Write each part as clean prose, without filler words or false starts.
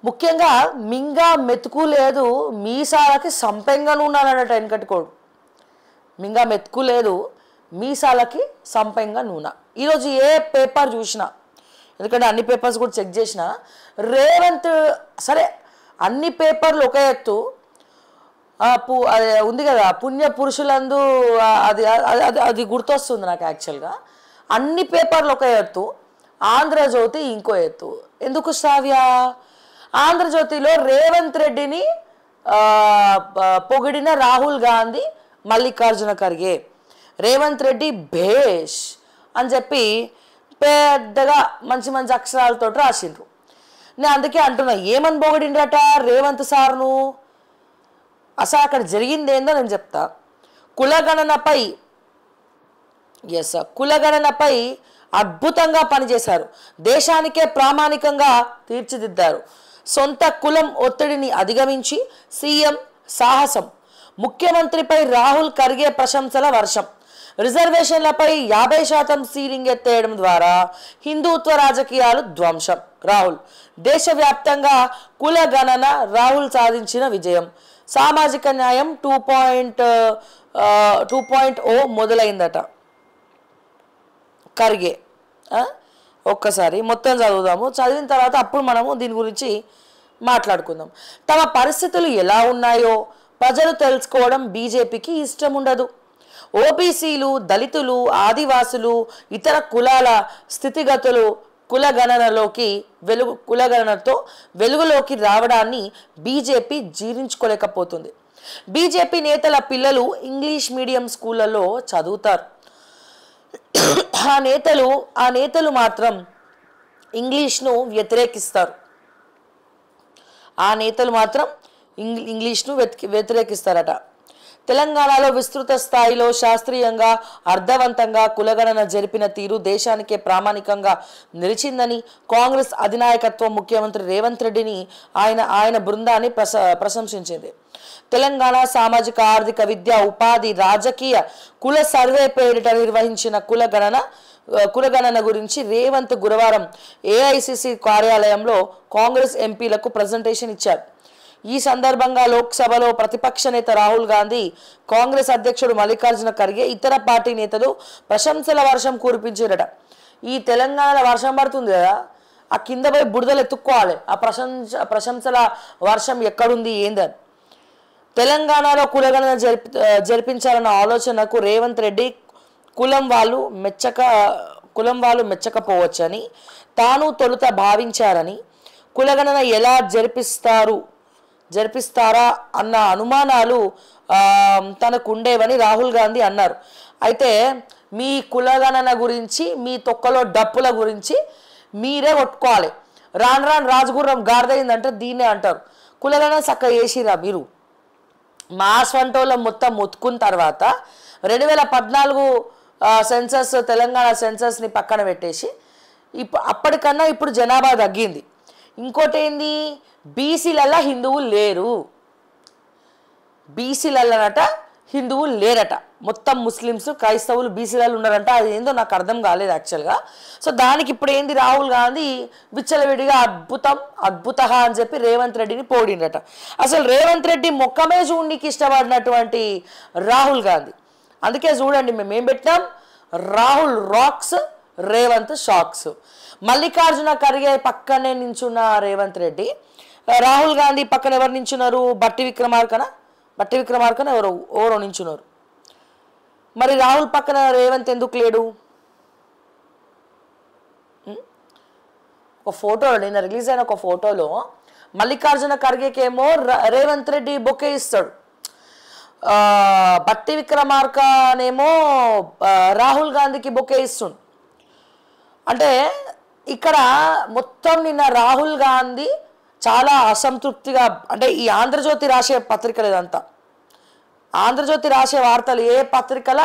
ముఖ్యంగా మింగా మెతుకు లేదు మీసాలకి సంపెంగా నూనె అన్నట వెనకట్టుకోడు. మింగా మెతుకు లేదు మీసాలకి సంపెంగా నూనె. ఈరోజు ఏ పేపర్ చూసినా, ఎందుకంటే అన్ని పేపర్స్ కూడా చెక్ చేసిన, రేవంత్ సరే అన్ని పేపర్లు ఒక ఎత్తు, అది ఉంది కదా పుణ్య పురుషులందు, అది అది అది గుర్తొస్తుంది నాకు యాక్చువల్గా. అన్ని పేపర్లు ఒక ఎత్తు, ఆంధ్రజ్యోతి ఇంకో ఎత్తు. ఎందుకు శ్రావ్య? ఆంధ్రజ్యోతిలో రేవంత్ రెడ్డిని పొగిడిన రాహుల్ గాంధీ, మల్లికార్జున ఖర్గే, రేవంత్ రెడ్డి భేష్ అని చెప్పి పెద్దగా మంచి మంచి అక్షరాలతో రాసిండ్రు. నేను అందుకే అంటున్నా, ఏమని పొగిడిండ్రట రేవంత్ సార్ను? అసలు అక్కడ జరిగింది ఏందో నేను చెప్తా. కులగణనపై అద్భుతంగా పనిచేశారు, దేశానికే ప్రామాణికంగా తీర్చిదిద్దారు, సొంత కులం ఒత్తిడిని అధిగమించి సీఎం సాహసం, ముఖ్యమంత్రిపై రాహుల్ ఖర్గే ప్రశంసల వర్షం, రిజర్వేషన్లపై 50% సీలింగ్ ఎత్తేయడం ద్వారా హిందుత్వ రాజకీయాలు ధ్వంసం, రాహుల్ దేశవ్యాప్తంగా కుల గణన రాహుల్ సాధించిన విజయం, సామాజిక న్యాయం 2.0 మొదలైందట. ఖర్గే ఒక్కసారి మొత్తం చదువుదాము, చదివిన తర్వాత అప్పుడు మనము దీని గురించి మాట్లాడుకుందాం. తమ పరిస్థితులు ఎలా ఉన్నాయో ప్రజలు తెలుసుకోవడం బీజేపీకి ఇష్టం ఉండదు. ఓబీసీలు, దళితులు, ఆదివాసులు, ఇతర కులాల స్థితిగతులు కులగణనతో వెలుగులోకి రావడాన్ని బీజేపీ జీర్ణించుకోలేకపోతుంది. బీజేపీ నేతల పిల్లలు ఇంగ్లీష్ మీడియం స్కూళ్ళలో చదువుతారు. ఆ నేతలు మాత్రం ఇంగ్లీష్ను వ్యతిరేకిస్తారట. తెలంగాణలో విస్తృత స్థాయిలో శాస్త్రీయంగా అర్థవంతంగా కులగణన జరిపిన తీరు దేశానికే ప్రామాణికంగా నిలిచిందని కాంగ్రెస్ అధినాయకత్వం ముఖ్యమంత్రి రేవంత్ రెడ్డిని ఆయన బృందాన్ని ప్రశంసించింది. తెలంగాణ సామాజిక ఆర్థిక విద్య ఉపాధి రాజకీయ కుల సర్వే పేరిట నిర్వహించిన కులగణన గురించి రేవంత్ గురువారం ఏఐసిసి కార్యాలయంలో కాంగ్రెస్ ఎంపీలకు ప్రజెంటేషన్ ఇచ్చారు. ఈ సందర్భంగా లోక్సభలో ప్రతిపక్ష నేత రాహుల్ గాంధీ, కాంగ్రెస్ అధ్యక్షుడు మల్లికార్జున ఖర్గే, ఇతర పార్టీ నేతలు ప్రశంసల వర్షం కురిపించారట. ఈ తెలంగాణలో వర్షం పడుతుంది కదా, ఆ కింద పోయి బురదలు ఎత్తుక్కోవాలి, ఆ ప్రశంసల వర్షం ఎక్కడుంది ఏందని. తెలంగాణలో కులగణన జరిపించాలన్న ఆలోచనకు రేవంత్ రెడ్డి కులం వాళ్ళు మెచ్చకపోవచ్చని తాను తొలుత భావించారని, కులగణన ఎలా జరిపిస్తారా అన్న అనుమానాలు తనకు ఉండేవని రాహుల్ గాంధీ అన్నారు. అయితే మీ కులగణన గురించి, మీ తొక్కలో డప్పుల గురించి మీరే కొట్టుకోవాలి. రాను రాజగుర్రం గాడిదైందంటే దీన్నే అంటారు. కులగణన చక్కగా చేసిరా మీరు? మా స్వంటోళ్ళం మొత్తం మొత్తుకున్న తర్వాత 2014 సెన్సస్, తెలంగాణ సెన్సస్ని పక్కన పెట్టేసి అప్పటికన్నా ఇప్పుడు జనాభా తగ్గింది. ఇంకోటి ఏంది, బీసీలల్లా హిందువులు లేరు, బీసీలల్లనట హిందువులు లేరట, మొత్తం ముస్లిమ్స్ క్రైస్తవులు బీసీలలో ఉన్నారంట. అది ఏందో నాకు అర్థం కాలేదు యాక్చువల్గా. సో దానికి ఇప్పుడు ఏంది, రాహుల్ గాంధీ విచ్చలవిడిగా అద్భుత అని చెప్పి రేవంత్ రెడ్డిని పోడిండట. అసలు రేవంత్ రెడ్డి మొక్కమే చూడడానికి ఇష్టపడినటువంటి రాహుల్ గాంధీ. అందుకే చూడండి మేమేం పెట్టినాం, రాహుల్ రాక్స్, రేవంత్ షాక్స్. మల్లికార్జున ఖర్గే పక్కనే నించున్న రేవంత్ రెడ్డి, రాహుల్ గాంధీ పక్కన ఎవరు నించున్నారు? బట్టి విక్రమార్కన ఎవరో నించున్నారు. మరి రాహుల్ పక్కన రేవంత్ ఎందుకు లేడు? ఒక ఫోటోలో, నిన్న రిలీజ్ అయిన ఒక ఫోటోలో మల్లికార్జున ఖర్గేకేమో రేవంత్ రెడ్డి బొకే ఇస్తాడు, బట్టి విక్రమార్కనేమో రాహుల్ గాంధీకి బొకే ఇస్తుండు. అంటే ఇక్కడ మొత్తం నిన్న రాహుల్ గాంధీ చాలా అసంతృప్తిగా, అంటే ఈ ఆంధ్రజ్యోతి రాసే పత్రికలు, ఇదంతా ఆంధ్రజ్యోతి రాసే వార్తలు, ఏ పత్రికల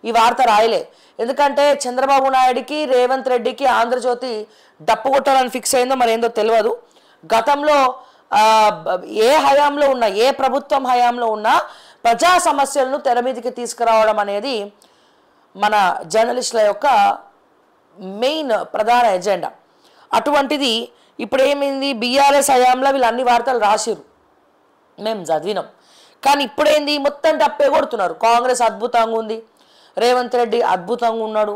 ఈ వార్త రాయలే. ఎందుకంటే చంద్రబాబు నాయుడికి రేవంత్ రెడ్డికి ఆంధ్రజ్యోతి డప్పు కొట్టాలని ఫిక్స్ అయిందో మరి ఏందో తెలియదు. గతంలో ఏ హయాంలో ఉన్నా, ఏ ప్రభుత్వం హయాంలో ఉన్నా ప్రజా సమస్యలను తెర మీదకి తీసుకురావడం అనేది మన జర్నలిస్టుల యొక్క మెయిన్ ప్రధాన ఎజెండా. అటువంటిది ఇప్పుడు ఏమైంది, బీఆర్ఎస్ హయాంలో వీళ్ళు అన్ని వార్తలు రాసిరు, మేము చదివినాం. కానీ ఇప్పుడేంది, మొత్తం టప్పే కొడుతున్నారు. కాంగ్రెస్ అద్భుతంగా ఉంది, రేవంత్ రెడ్డి అద్భుతంగా ఉన్నాడు,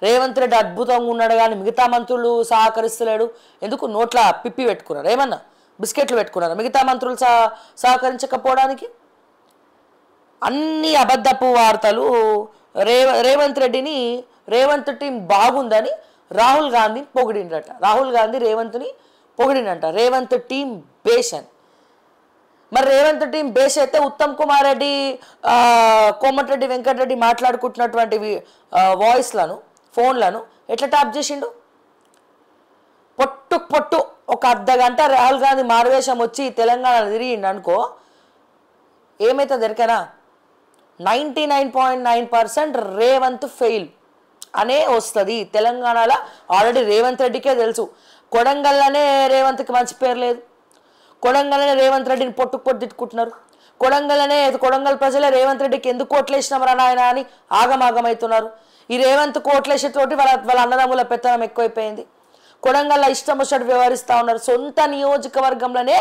రేవంత్ రెడ్డి అద్భుతంగా ఉన్నాడు కానీ మిగతా మంత్రులు సహకరిస్తలేడు. ఎందుకు? నోట్ల పిప్పి పెట్టుకున్నారు, ఏమన్నా బిస్కెట్లు పెట్టుకున్నారు మిగతా మంత్రులు సహకరించకపోవడానికి. అన్ని అబద్ధపు వార్తలు. రేవంత్ రెడ్డిని, రేవంత్ టీం బాగుందని రాహుల్ గాంధీని పొగిడిండట. రాహుల్ గాంధీ రేవంత్ని పొగిడిండట, రేవంత్ టీం బేషన్. మరి రేవంత్ టీం బేస్ అయితే ఉత్తమ్ కుమార్ రెడ్డి, కోమటిరెడ్డి వెంకటరెడ్డి మాట్లాడుకుంటున్నటువంటి వాయిస్లను, ఫోన్లను ఎట్లా ట్యాప్ చేసిండు? పొట్టు ఒక అర్ధగంట రాహుల్ గాంధీ మారువేషం వచ్చి తెలంగాణ తిరిగిండు అనుకో, ఏమైతుంది ఎరికనా? 99.9% రేవంత్ ఫెయిల్ అనే వస్తుంది తెలంగాణలో. ఆల్రెడీ రేవంత్ రెడ్డికే తెలుసు, కొడంగల్లోనే రేవంత్కి మంచి పేరు లేదు, కొడంగల్లోనే రేవంత్ రెడ్డిని పొట్టు తిట్టుకుంటున్నారు, కొడంగల్ ప్రజలే రేవంత్ రెడ్డికి ఎందుకు కోట్లేసినాం రా నాయన అని ఆగమాగమవుతున్నారు. ఈ రేవంత్ కోట్లేసేతోటి వాళ్ళ అన్నదమ్ముల పెత్తనం ఎక్కువైపోయింది. కొడంగల్లో ఇష్టం వచ్చినట్టు వ్యవహరిస్తూ ఉన్నారు. సొంత నియోజకవర్గంలోనే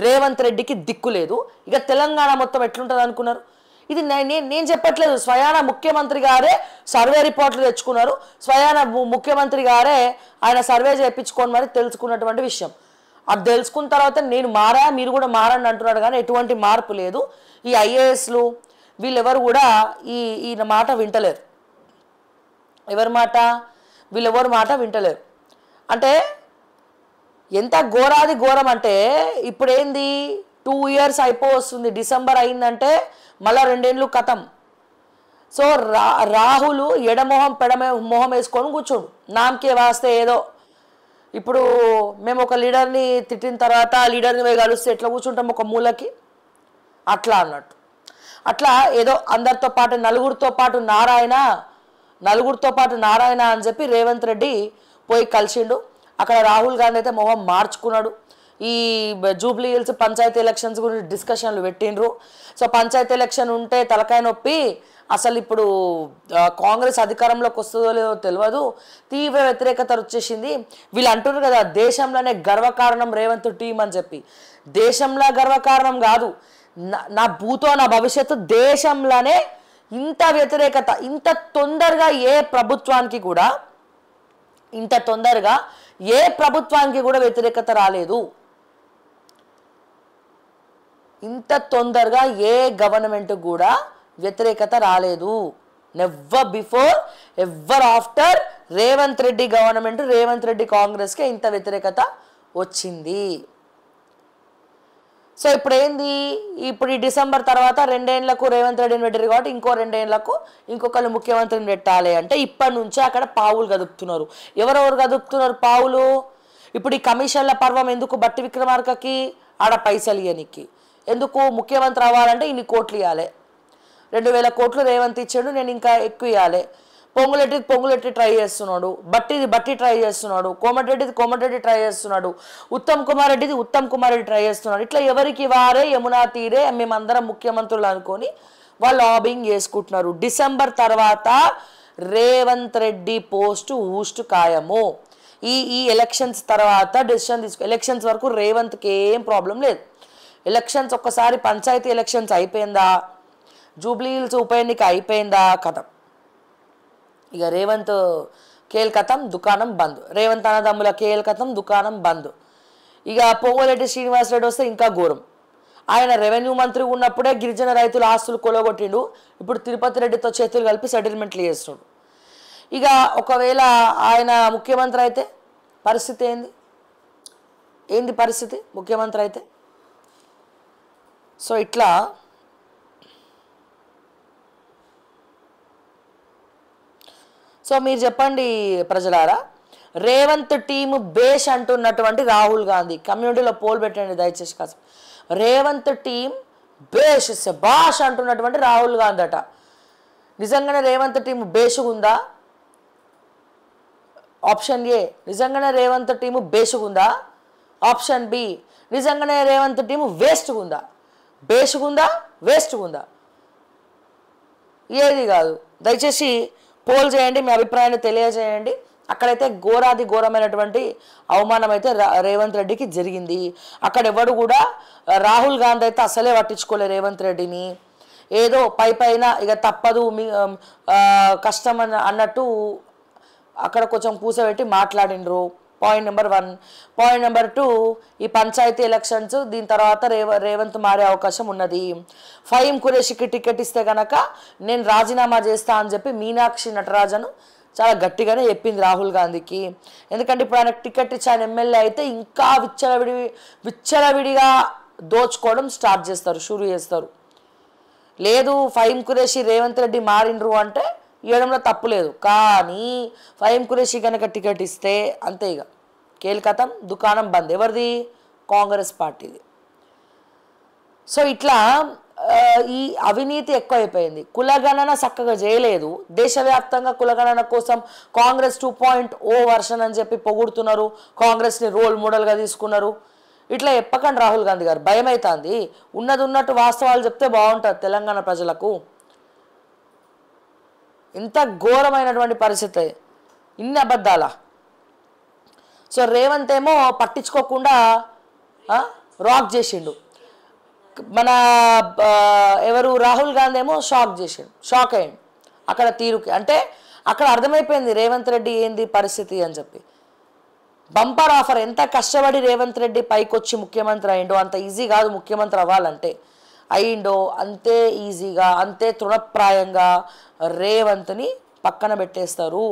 రేవంత్ రెడ్డికి దిక్కు లేదు, ఇక తెలంగాణ మొత్తం ఎట్లుంటుంది అనుకున్నారు? ఇది నేను చెప్పట్లేదు, స్వయాన ముఖ్యమంత్రి గారే సర్వే రిపోర్ట్లు తెచ్చుకున్నారు, స్వయాన ముఖ్యమంత్రి గారే ఆయన సర్వే చేయించుకొని మరి తెలుసుకున్నటువంటి విషయం. అది తెలుసుకున్న తర్వాత నేను మారా, మీరు కూడా మారండి అంటున్నాడు, కానీ ఎటువంటి మార్పు లేదు. ఈ ఐఏఎస్లు వీళ్ళెవరు కూడా ఈయన మాట వింటలేరు. ఎవరి మాట? వీళ్ళెవరు మాట వింటలేరు. అంటే ఎంత ఘోరాది ఘోరం అంటే, ఇప్పుడు ఏంది, 2 years అయిపోవస్తుంది, డిసెంబర్ అయిందంటే మళ్ళీ 2 ఏళ్ళు కథం. సో రాహుల్ ఎడమొహం పెడమొహం వేసుకొని కూర్చోడు, నామకే వాస్తే ఏదో. ఇప్పుడు మేము ఒక లీడర్ని తిట్టిన తర్వాత ఆ లీడర్ని పోయి కలుస్తే ఎట్లా కూర్చుంటాం ఒక మూలకి, అట్లా అన్నట్టు. అట్లా ఏదో అందరితో పాటు నలుగురితో పాటు నారాయణ అని చెప్పి రేవంత్ రెడ్డి పోయి కలిసిండు. అక్కడ రాహుల్ గాంధీ అయితే మొహం మార్చుకున్నాడు. ఈ జూబ్లీ హిల్స్ పంచాయతీ ఎలక్షన్స్ గురించి డిస్కషన్లు పెట్టిండ్రు. సో పంచాయతీ ఎలక్షన్ ఉంటే తలకాయ నొప్పి, అసలు ఇప్పుడు కాంగ్రెస్ అధికారంలోకి వస్తుందో లేదో తెలియదు, తీవ్ర వ్యతిరేకత వచ్చేసింది. వీళ్ళు అంటున్నారు కదా దేశంలోనే గర్వకారణం రేవంత్ టీం అని చెప్పి. దేశంలో గర్వకారణం కాదు, నా భూతో నా భవిష్యత్తు, దేశంలోనే ఇంత వ్యతిరేకత ఇంత తొందరగా ఏ ప్రభుత్వానికి కూడా వ్యతిరేకత రాలేదు. ఇంత తొందరగా ఏ గవర్నమెంట్ కూడా వ్యతిరేకత రాలేదు. Never before ever after Revanth Reddy government, Revanth Reddy కాంగ్రెస్కే ఇంత వ్యతిరేకత వచ్చింది. సో ఇప్పుడు ఏంది, ఇప్పుడు ఈ డిసెంబర్ తర్వాత 2 ఏళ్లకు రేవంత్ రెడ్డిని పెట్టారు కాబట్టి ఇంకో 2 ఏళ్లకు ఇంకొకళ్ళు ముఖ్యమంత్రిని పెట్టాలి అంటే ఇప్పటి నుంచే అక్కడ పావులు కదుపుతున్నారు. ఎవరెవరు కదుపుతున్నారు పావులు? ఇప్పుడు ఈ కమిషన్ల పర్వం ఎందుకు? బట్టి విక్రమార్కకి ఆడ పైసలు ఇవ్వనికి ఎందుకు? ముఖ్యమంత్రి అవ్వాలంటే ఇన్ని కోట్లు ఇవ్వాలి, 2000 కోట్లు రేవంత్ ఇచ్చాడు, నేను ఇంకా ఎక్కువ ఇవ్వాలి. పొంగులెట్టి ట్రై చేస్తున్నాడు, బట్టి ట్రై చేస్తున్నాడు, కోమటిరెడ్డి ట్రై చేస్తున్నాడు, ఉత్తమ్ కుమార్ రెడ్డి ట్రై చేస్తున్నాడు. ఇట్లా ఎవరికి వారే యమునా తీరే మేమందరం ముఖ్యమంత్రులు అనుకొని వాళ్ళు లాబింగ్ చేసుకుంటున్నారు. డిసెంబర్ తర్వాత రేవంత్ రెడ్డి పోస్టు ఊస్ట్ ఖాయము. ఈ ఎలక్షన్స్ తర్వాత డెసిషన్ ఎలక్షన్స్ వరకు రేవంత్కి ఏం ప్రాబ్లం లేదు. ఎలక్షన్స్ ఒక్కసారి పంచాయతీ ఎలక్షన్స్ అయిపోయిందా, జూబ్లీ హిల్స్ ఉప ఎన్నిక అయిపోయిందా, కథం. ఇక రేవంత్ కేల్ కథం, దుకాణం బంద్. రేవంత్ అన్నదమ్ముల కేల్ కథం, దుకాణం బంద్. ఇక పొంగులెట్టి శ్రీనివాసరెడ్డి వస్తే ఇంకా ఘోరం. ఆయన రెవెన్యూ మంత్రి ఉన్నప్పుడే గిరిజన రైతుల ఆస్తులు కొలగొట్టిండు, ఇప్పుడు తిరుపతి రెడ్డితో చేతులు కలిపి సెటిల్మెంట్లు చేస్తున్నాడు. ఇక ఒకవేళ ఆయన ముఖ్యమంత్రి అయితే పరిస్థితి ఏంది పరిస్థితి ముఖ్యమంత్రి అయితే? సో ఇట్లా సో మీరు చెప్పండి ప్రజలారా, రేవంత్ టీము బేష్ అంటున్నటువంటి రాహుల్ గాంధీ కమ్యూనిటీలో పోల్ పెట్టండి దయచేసి కాదు. రేవంత్ టీం బేష్ శబాష్ అంటున్నటువంటి రాహుల్ గాంధీ అట. నిజంగానే రేవంత్ టీము బేషుగుందా? ఆప్షన్ ఏ, నిజంగానే రేవంత్ టీము బేషుగుందా? ఆప్షన్ బి, నిజంగానే రేవంత్ టీము వేస్ట్గుందా? బేషుగుందా వేస్ట్గుందా? ఏది కాదు. దయచేసి పోల్ చేయండి, మీ అభిప్రాయాన్ని తెలియజేయండి. అక్కడైతే ఘోరాది ఘోరమైనటువంటి అవమానం అయితే రేవంత్ రెడ్డికి జరిగింది. అక్కడ ఎవడు కూడా రాహుల్ గాంధీ అయితే అసలే పట్టించుకోలే రేవంత్ రెడ్డిని. ఏదో పైన ఇక తప్పదు మీ కష్టం అన్నట్టు అక్కడ కొంచెం కూసబెట్టి మాట్లాడినరు. Point number 1. పాయింట్ నెంబర్ 2, ఈ పంచాయతీ ఎలక్షన్స్ దీని తర్వాత రేవంత్ మారే అవకాశం ఉన్నది. ఫహీం ఖురేషికి టికెట్ ఇస్తే కనుక నేను రాజీనామా చేస్తా అని చెప్పి మీనాక్షి నటరాజన్ చాలా గట్టిగానే చెప్పింది రాహుల్ గాంధీకి. ఎందుకంటే ఇప్పుడు ఆయనకు టికెట్ ఇచ్చి ఆయన ఎమ్మెల్యే అయితే ఇంకా విచ్చలవిడిగా దోచుకోవడం స్టార్ట్ చేస్తారు, షురూ చేస్తారు. లేదు ఫహీం ఖురేషి రేవంత్ రెడ్డి మారిండ్రు అంటే ఇవ్వడంలో తప్పు లేదు. కానీ ఫహీం ఖురేషి కనుక టికెట్ ఇస్తే అంతే, ఇక కేల్కతం దుకాణం బంద్. ఎవరిది? కాంగ్రెస్ పార్టీది. సో ఇట్లా ఈ అవినీతి ఎక్కువైపోయింది. కులగణన చక్కగా చేయలేదు. దేశవ్యాప్తంగా కులగణన కోసం కాంగ్రెస్ 2.0 వర్షన్ అని చెప్పి పొగుడుతున్నారు. కాంగ్రెస్ని రోల్ మోడల్గా తీసుకున్నారు. ఇట్లా చెప్పకండి రాహుల్ గాంధీ గారు, భయం అవుతుంది. ఉన్నది ఉన్నట్టు వాస్తవాలు చెప్తే బాగుంటుంది తెలంగాణ ప్రజలకు. ఇంత ఘోరమైనటువంటి పరిస్థితి, ఇన్ని అబద్ధాల. సో రేవంత్ ఏమో పట్టించుకోకుండా రాక్ చేసిండు. మన ఎవరు రాహుల్ గాంధీ ఏమో షాక్ అయ్యిండు అక్కడ తీరుకి. అంటే అక్కడ అర్థమైపోయింది రేవంత్ రెడ్డి ఏంది పరిస్థితి అని చెప్పి. Bumper offer. ఎంత కష్టపడి రేవంత్ రెడ్డి పైకొచ్చి ముఖ్యమంత్రి అయిండో అంత ఈజీ కాదు ముఖ్యమంత్రి అవ్వాలంటే. అయిండో అంతే ఈజీగా, అంతే తృణప్రాయంగా రేవంత్ని పక్కన పెట్టేస్తారు.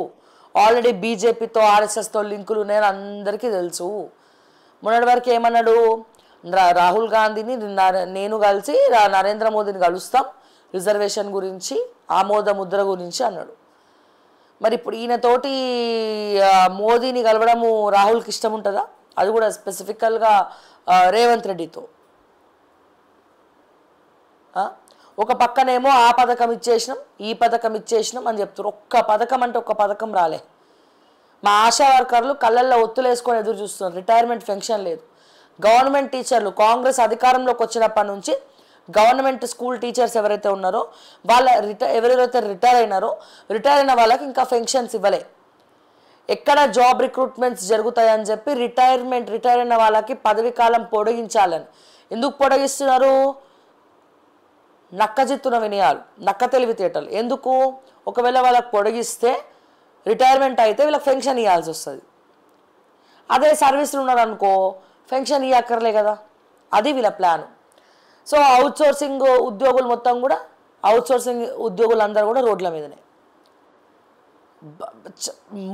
ఆల్రెడీ బీజేపీతో ఆర్ఎస్ఎస్తో లింకులు ఉన్నాయని అందరికీ తెలుసు. మొన్నటి వరకు ఏమన్నాడు, రాహుల్ గాంధీని నేను కలిసి నరేంద్ర మోదీని కలుస్తాం రిజర్వేషన్ గురించి, ఆమోద ముద్ర గురించి అన్నాడు. మరి ఇప్పుడు ఈయనతోటి మోదీని కలవడము రాహుల్కి ఇష్టం ఉంటుందా? అది కూడా స్పెసిఫికల్గా రేవంత్ రెడ్డితో. ఒక పక్కనేమో ఆ పథకం ఇచ్చేసినాం, ఈ పథకం ఇచ్చేసినాం అని చెప్తారు. ఒక్క పథకం అంటే ఒక్క పథకం రాలే. మా ఆశా వర్కర్లు కళ్ళల్లో ఒత్తులు వేసుకొని ఎదురు చూస్తున్నారు. రిటైర్మెంట్ పెన్షన్ లేదు. గవర్నమెంట్ టీచర్లు కాంగ్రెస్ అధికారంలోకి వచ్చినప్పటి నుంచి గవర్నమెంట్ స్కూల్ టీచర్స్ ఎవరైతే ఉన్నారో ఎవరైతే రిటైర్ అయిన వాళ్ళకి ఇంకా పెన్షన్స్ ఇవ్వలే. ఎక్కడ జాబ్ రిక్రూట్మెంట్స్ జరుగుతాయని చెప్పి రిటైర్ అయిన వాళ్ళకి పదవి కాలం పొడిగించాలని. ఎందుకు పొడిగిస్తున్నారు? నక్కజిత్తున వినయాలు, నక్క తెలివితేటలు. ఎందుకు? ఒకవేళ వాళ్ళకి పొడిగిస్తే రిటైర్మెంట్ అయితే వీళ్ళకి పెన్షన్ ఇవ్వాల్సి వస్తుంది. అదే సర్వీసులు ఉన్నారనుకో పెన్షన్ ఇవ్వక్కర్లే కదా. అది వీళ్ళ ప్లాను. సో అవుట్సోర్సింగ్ ఉద్యోగులు మొత్తం కూడా, అవుట్సోర్సింగ్ ఉద్యోగులందరూ కూడా రోడ్ల మీదనే.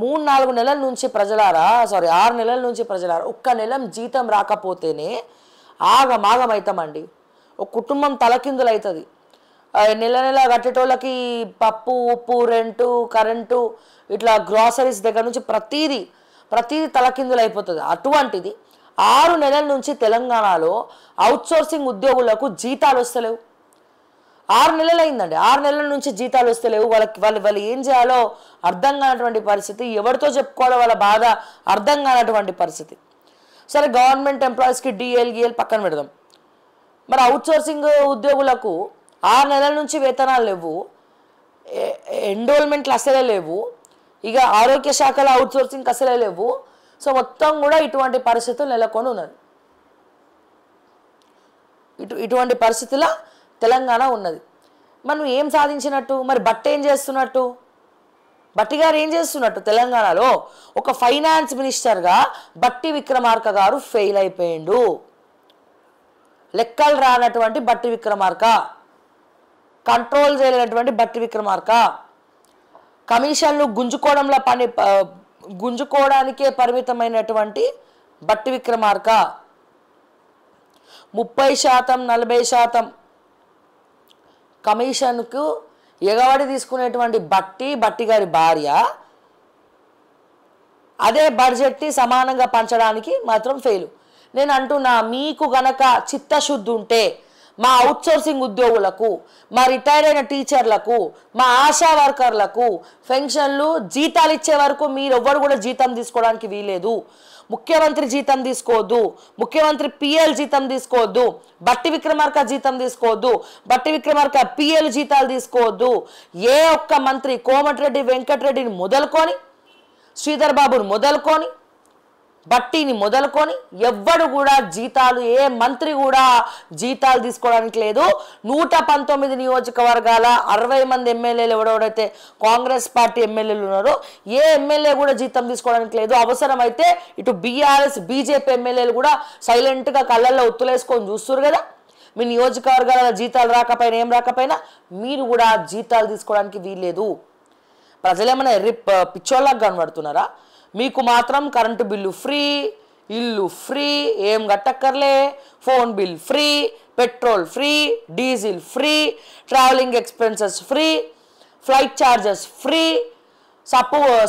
3-4 నెలల నుంచి ప్రజలారా, 6 నెలల నుంచి ప్రజలారా, ఒక్క నెల జీతం రాకపోతేనే ఆగమాగమవుతామండి. ఒక కుటుంబం తలకిందులు అవుతుంది. నెల కట్టేటోళ్ళకి పప్పు, ఉప్పు, రెంటు, కరెంటు, ఇట్లా గ్రాసరీస్ దగ్గర నుంచి ప్రతీది తలకిందులు అయిపోతుంది. అటువంటిది 6 నెలల నుంచి తెలంగాణలో అవుట్సోర్సింగ్ ఉద్యోగులకు జీతాలు వస్తలేవు. 6 నెలలు అయిందండి. 6 నెలల నుంచి జీతాలు వస్తలేవు. వాళ్ళు ఏం చేయాలో అర్థం కానటువంటి పరిస్థితి. ఎవరితో చెప్పుకోవాలో వాళ్ళ బాధ అర్థం కానటువంటి పరిస్థితి. సరే గవర్నమెంట్ ఎంప్లాయీస్కి డిఎల్ పక్కన పెడదాం. మరి అవుట్సోర్సింగ్ ఉద్యోగులకు 6 నెలల నుంచి వేతనాలు లేవు, ఎన్రోల్మెంట్లు అసలే లేవు, ఇక ఆరోగ్య శాఖలో అవుట్సోర్సింగ్ అసలే లేవు. సో మొత్తం కూడా ఇటువంటి పరిస్థితులు నెలకొని ఉన్నది. ఇటువంటి పరిస్థితుల తెలంగాణ ఉన్నది. మనం ఏం సాధించినట్టు? మరి బట్టి ఏం చేస్తున్నట్టు? బట్టి గారు ఏం చేస్తున్నట్టు? తెలంగాణలో ఒక ఫైనాన్స్ మినిస్టర్గా బట్టి విక్రమార్క గారు ఫెయిల్ అయిపోయిండు. లెక్కలు రానటువంటి బట్టి విక్రమార్క, కంట్రోల్ చేయలేనటువంటి బట్టి విక్రమార్క, కమిషన్లు గుంజుకోవడానికే పరిమితమైనటువంటి బట్టి విక్రమార్క, 30% 40% కమిషన్కు ఎగబడి తీసుకునేటువంటి బట్టి గారి భార్య అదే బడ్జెట్ని సమానంగా పంచడానికి మాత్రం ఫెయిల్. నేను అంటున్నా, మీకు గనక చిత్తశుద్ధి ఉంటే మా అవుట్సోర్సింగ్ ఉద్యోగులకు, మా రిటైర్ అయిన టీచర్లకు, మా ఆశా వర్కర్లకు పెన్షన్లు జీతాలు ఇచ్చే వరకు మీరు ఎవ్వరు కూడా జీతం తీసుకోవడానికి వీలేదు. ముఖ్యమంత్రి జీతం తీసుకోవద్దు, ముఖ్యమంత్రి పిఎల్ జీతం తీసుకోవద్దు, బట్టి విక్రమార్క జీతం తీసుకోవద్దు, బట్టి విక్రమార్క పిఎల్ జీతాలు తీసుకోవద్దు. ఏ ఒక్క మంత్రి కోమటిరెడ్డి వెంకటరెడ్డిని మొదలుకొని శ్రీధర్ బాబుని మొదలుకొని బట్టిని మొదలుకొని ఎవ్వడు కూడా జీతాలు, ఏ మంత్రి కూడా జీతాలు తీసుకోవడానికి లేదు. 119 నియోజకవర్గాల 60 మంది ఎమ్మెల్యేలు ఎవడెవడైతే కాంగ్రెస్ పార్టీ ఎమ్మెల్యేలు ఉన్నారో ఏ ఎమ్మెల్యే కూడా జీతం తీసుకోవడానికి లేదు. అవసరమైతే ఇటు బీఆర్ఎస్ బీజేపీ ఎమ్మెల్యేలు కూడా సైలెంట్గా కళ్ళల్లో ఒత్తులేసుకొని చూస్తున్నారు కదా. మీ నియోజకవర్గాల జీతాలు రాకపోయినా ఏం రాకపోయినా మీరు కూడా జీతాలు తీసుకోవడానికి వీల్లేదు. ప్రజలేమైనా పిచ్చోళ్ళకి కనబడుతున్నారా? మీకు మాత్రం కరెంటు బిల్లు ఫ్రీ, ఇల్లు ఫ్రీ, ఏం కట్టక్కర్లే, phone bill free, petrol free, diesel free, travelling expenses free, flight charges free,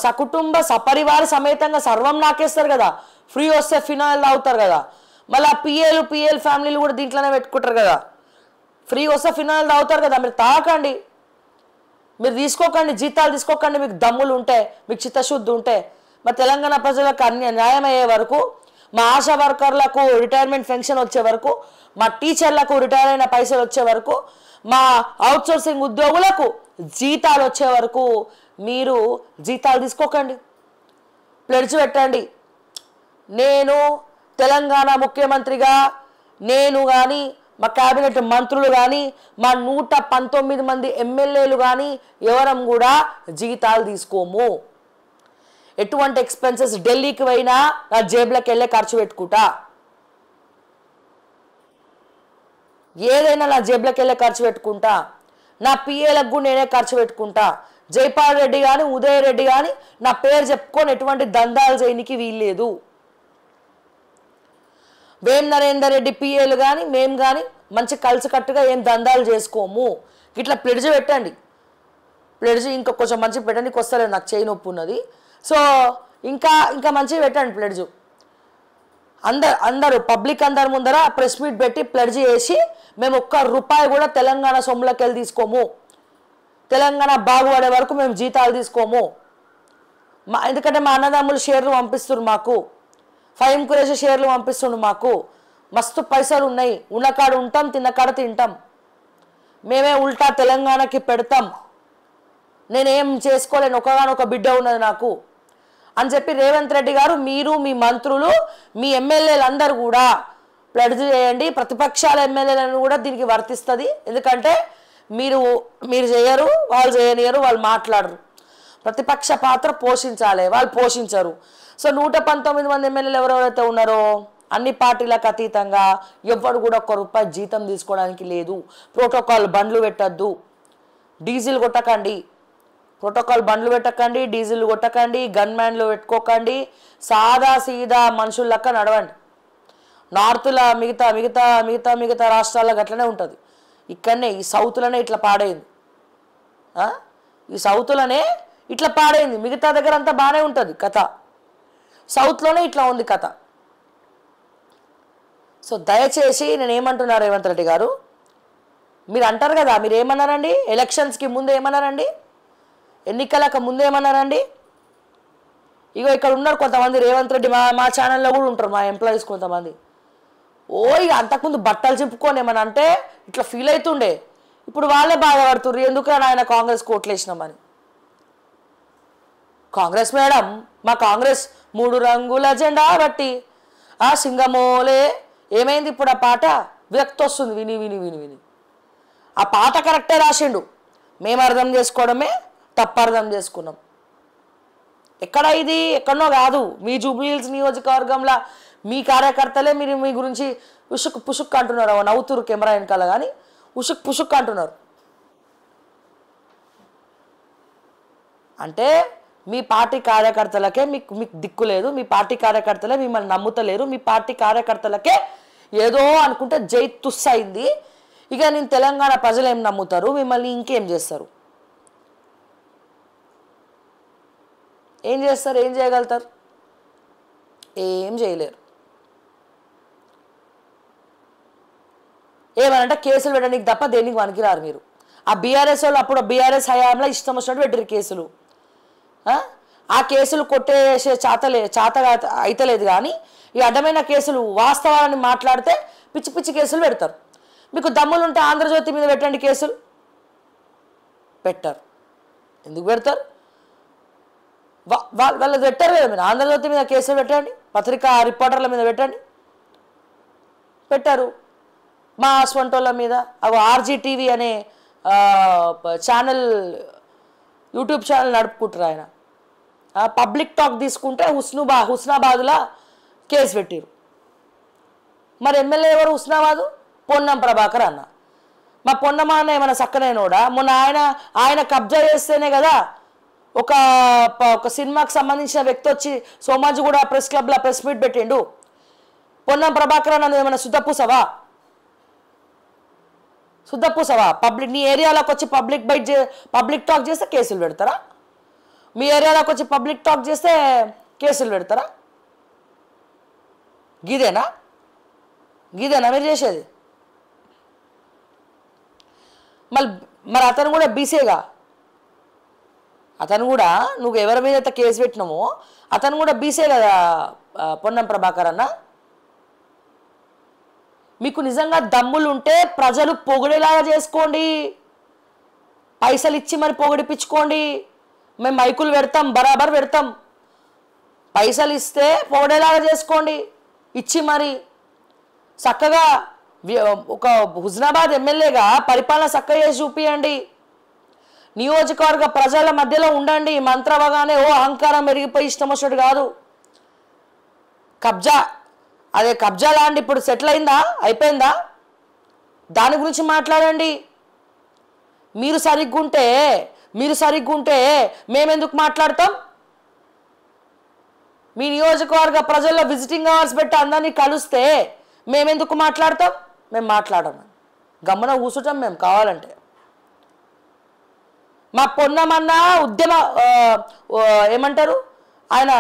సకుటుంబ సపరివార సమేతంగా సర్వం నాకేస్తారు కదా. ఫ్రీ వస్తే ఫినాయిల్ తాగుతారు కదా. మళ్ళీ పిఎల్ ఫ్యామిలీలు కూడా దీంట్లోనే పెట్టుకుంటారు కదా. ఫ్రీ వస్తే ఫినాయిల్ తాగుతారు కదా. మీరు తాగకండి, మీరు తీసుకోకండి, జీతాలు తీసుకోకండి. మీకు దమ్ములు ఉంటే, మీకు చిత్తశుద్ధి ఉంటే. మా తెలంగాణ ప్రజలకు న్యాయం అయ్యే వరకు, మా ఆశా వర్కర్లకు రిటైర్మెంట్ పెన్షన్ వచ్చే వరకు, మా టీచర్లకు రిటైర్ అయిన పైసలు వచ్చే వరకు, మా అవుట్సోర్సింగ్ ఉద్యోగులకు జీతాలు వచ్చే వరకు మీరు జీతాలు తీసుకోకండి. ప్లెడ్జ్ పెట్టండి. నేను తెలంగాణ ముఖ్యమంత్రిగా నేను కానీ, మా క్యాబినెట్ మంత్రులు కానీ, మా 119 మంది ఎమ్మెల్యేలు కానీ ఎవరం కూడా జీతాలు తీసుకోము. ఎటువంటి ఎక్స్పెన్సెస్ ఢిల్లీకి పోయినా నా జేబులకు వెళ్ళే ఖర్చు పెట్టుకుంటా. ఏదైనా నా జేబులకు వెళ్ళే ఖర్చు పెట్టుకుంటా. నా పిఏలకు కూడా నేనే ఖర్చు పెట్టుకుంటా. జైపాల్ రెడ్డి కానీ ఉదయ్ రెడ్డి కానీ నా పేరు చెప్పుకొని ఎటువంటి దందాలు చేయనికి వీల్లేదు. వేం నరేందర్ రెడ్డి పిఏలు కానీ మేము కానీ మంచి కలిసికట్టుగా ఏం దందాలు చేసుకోము. ఇట్లా ప్లెడ్జ్ పెట్టండి. ప్లెడ్జ్ ఇంకా కొంచెం మంచిగా పెట్టడానికి వస్తలేదు, నాకు చేయి నొప్పి ఉన్నది. సో ఇంకా ఇంకా మంచిగా పెట్టండి ప్లెడ్జ్. అందరూ పబ్లిక్ అందరి ముందర ప్రెస్ మీట్ పెట్టి ప్లెడ్జ్ చేసి మేము ₹1 కూడా తెలంగాణ సొమ్ములకి వెళ్ళి తీసుకోము. తెలంగాణ బాగుపడే వరకు మేము జీతాలు తీసుకోము. ఎందుకంటే మా అన్నదమ్ములు షేర్లు పంపిస్తున్నారు మాకు. ఫైమ్ కురేషి షేర్లు పంపిస్తుండు మాకు. మస్తు పైసలు ఉన్నాయి. ఉన్నకాడ ఉంటాం, తిన్నకాడ తింటాం. మేమే ఉల్టా తెలంగాణకి పెడతాం. నేనేం చేసుకోలేను, ఒకగానొక బిడ్డ ఉన్నది నాకు అని చెప్పి రేవంత్ రెడ్డి గారు, మీరు మీ మంత్రులు మీ ఎమ్మెల్యేలు అందరూ కూడా ప్లెడ్జ్ చేయండి. ప్రతిపక్షాల ఎమ్మెల్యేలను కూడా దీనికి వర్తిస్తుంది. ఎందుకంటే మీరు చేయరు, వాళ్ళు చేయనియరు, వాళ్ళు మాట్లాడరు. ప్రతిపక్ష పాత్ర పోషించాలి, వాళ్ళు పోషించరు. సో 119 మంది ఎమ్మెల్యేలు ఎవరెవరైతే ఉన్నారో అన్ని పార్టీలకు అతీతంగా ఎవ్వరు కూడా ₹1 జీతం తీసుకోవడానికి లేదు. ప్రోటోకాల్ బండ్లు పెట్టద్దు, డీజిల్ కొట్టకండి, ప్రోటోకాల్ బండ్లు పెట్టకండి, డీజిల్ కొట్టకండి, గన్ మ్యాన్లు పెట్టుకోకండి. సాదా సీదా మనుషుల లెక్క నడవండి. నార్త్లో మిగతా రాష్ట్రాలకు అట్లనే ఉంటుంది. ఇక్కడనే ఈ సౌత్లోనే ఇట్లా పాడైంది. ఈ సౌత్లోనే ఇట్లా పాడైంది. మిగతా దగ్గర అంతా బాగానే ఉంటుంది కథ. సౌత్లోనే ఇట్లా ఉంది కథ. సో దయచేసి నేను ఏమంటున్నా రేవంత్ రెడ్డి గారు, మీరు అంటారు కదా, మీరు ఏమన్నారండి ఎలక్షన్స్కి ముందు ఏమన్నారండి, ఎన్నికలకు ముందు ఏమన్నారండి? ఇగో ఇక్కడ ఉన్నారు కొంతమంది రేవంత్ రెడ్డి మా ఛానల్లో కూడా ఉంటారు, మా ఎంప్లాయీస్ కొంతమంది. ఇక అంతకుముందు బట్టలు చింపుకొని ఏమని అంటే ఇట్లా ఫీల్ అవుతుండే. ఇప్పుడు వాళ్ళే బాధపడుతుర్రు, ఎందుకని ఆయన కాంగ్రెస్ కోట్లు వేసినామని. కాంగ్రెస్ మేడం, మా కాంగ్రెస్ 3 రంగుల జెండా బట్టి ఆ సింగమోలే ఏమైంది ఇప్పుడు? ఆ పాట విరక్తి వస్తుంది విని విని విని విని. ఆ పాట కరెక్టే రాసిండు, మేము అర్థం చేసుకోవడమే తప్పు అర్థం చేసుకున్నాం. ఎక్కడ ఇది ఎక్కడనో కాదు, మీ జూబ్లీహిల్స్ నియోజకవర్గంలో మీ కార్యకర్తలే మీరు మీ గురించి ఉషుక్ పుషుక్ అంటున్నారు. నవ్వుతురు కెమెరా వెనకాల, కానీ ఉషుక్ పుషుక్ అంటున్నారు. అంటే మీ పార్టీ కార్యకర్తలకే మీకు దిక్కు లేదు, మీ పార్టీ కార్యకర్తలే మిమ్మల్ని నమ్ముతలేరు, మీ పార్టీ కార్యకర్తలకే ఏదో అనుకుంటే జై తుస్ అయింది. ఇక నేను తెలంగాణ ప్రజలు ఏం నమ్ముతారు, మిమ్మల్ని ఇంకేం చేస్తారు? ఏం చేస్తారు? ఏం చేయగలుగుతారు? ఏం చేయలేరు. ఏమనంటే కేసులు పెట్టడానికి తప్ప దేనికి పనికిరారు మీరు. ఆ బీఆర్ఎస్ వాళ్ళు అప్పుడు బీఆర్ఎస్ హయాంలో ఇష్టం వచ్చినట్టు పెట్టారు కేసులు. ఆ కేసులు కొట్టేసే చాత అయితలేదు. కానీ ఈ అడ్డమైన కేసులు వాస్తవాలని మాట్లాడితే పిచ్చి పిచ్చి కేసులు పెడతారు. మీకు దమ్ములుంటే ఆంధ్రజ్యోతి మీద పెట్టండి కేసులు. పెట్టారు. ఎందుకు పెడతారు? వాళ్ళు పెట్టారు కదా, మీరు ఆంధ్రజ్యోతి మీద కేసులు పెట్టండి, పత్రికా రిపోర్టర్ల మీద పెట్టారు. మా అస్వంటోళ్ళ మీద అవి ఆర్జీటీవీ అనే ఛానల్, యూట్యూబ్ ఛానల్ నడుపుకుంటారు ఆయన. పబ్లిక్ టాక్ తీసుకుంటే హుస్నాబాద్లో కేసు పెట్టారు. మరి ఎమ్మెల్యే ఎవరు హుస్నాబాదు? పొన్నం ప్రభాకర్ అన్న. మా పొన్నమ్మ అన్న ఏమైనా సక్కనైనోడా? మొన్న ఆయన కబ్జా చేస్తేనే కదా ఒక సినిమాకి సంబంధించిన వ్యక్తి వచ్చి సోమాజిగూడ ప్రెస్ క్లబ్లో ప్రెస్ మీట్ పెట్టిండు. పొన్నం ప్రభాకర్ అన్న ఏమైనా శుద్ధపూసవా? నీ ఏరియాలోకి వచ్చి పబ్లిక్ టాక్ చేస్తే కేసులు పెడతారా? మీ ఏరియాలోకి వచ్చి పబ్లిక్ టాక్ చేస్తే కేసులు పెడతారా? గీదేనా మీరు చేసేది? మరి అతను కూడా బీసీగా, అతను కూడా నువ్వు ఎవరి మీద అయితే కేసు పెట్టినామో అతను కూడా బీసీ కదా పొన్నం ప్రభాకర్ అన్న. మీకు నిజంగా దమ్ములు ఉంటే ప్రజలు పొగిడేలాగా చేసుకోండి, పైసలు ఇచ్చి మరి పొగిడిపించుకోండి. మేము మైకులు పెడతాం, బరాబర్ పెడతాం. పైసలు ఇస్తే పొగిడేలాగా చేసుకోండి, ఇచ్చి మరి చక్కగా ఒక హుజనాబాద్ ఎమ్మెల్యేగా పరిపాలన చక్కగా చేసి చూపియండి. నియోజకవర్గ ప్రజల మధ్యలో ఉండండి. మంత్రవగానే అహంకారం పెరిగిపోయి ఇష్టం వచ్చినట్టు కాదు. కబ్జా లాంటి ఇప్పుడు సెటిల్ అయిందా, అయిపోయిందా? దాని గురించి మాట్లాడండి. మీరు సరిగ్గుంటే మేమెందుకు మాట్లాడతాం? మీ నియోజకవర్గ ప్రజల్లో విజిటింగ్ అవర్స్ పెట్టి అందరినీ కలిస్తే మేమెందుకు మాట్లాడతాం? మేము మాట్లాడము, గమ్మున కూర్చుంటాం మేము కావాలంటే. మా పొన్నమన్న ఏమంటారు, ఆయన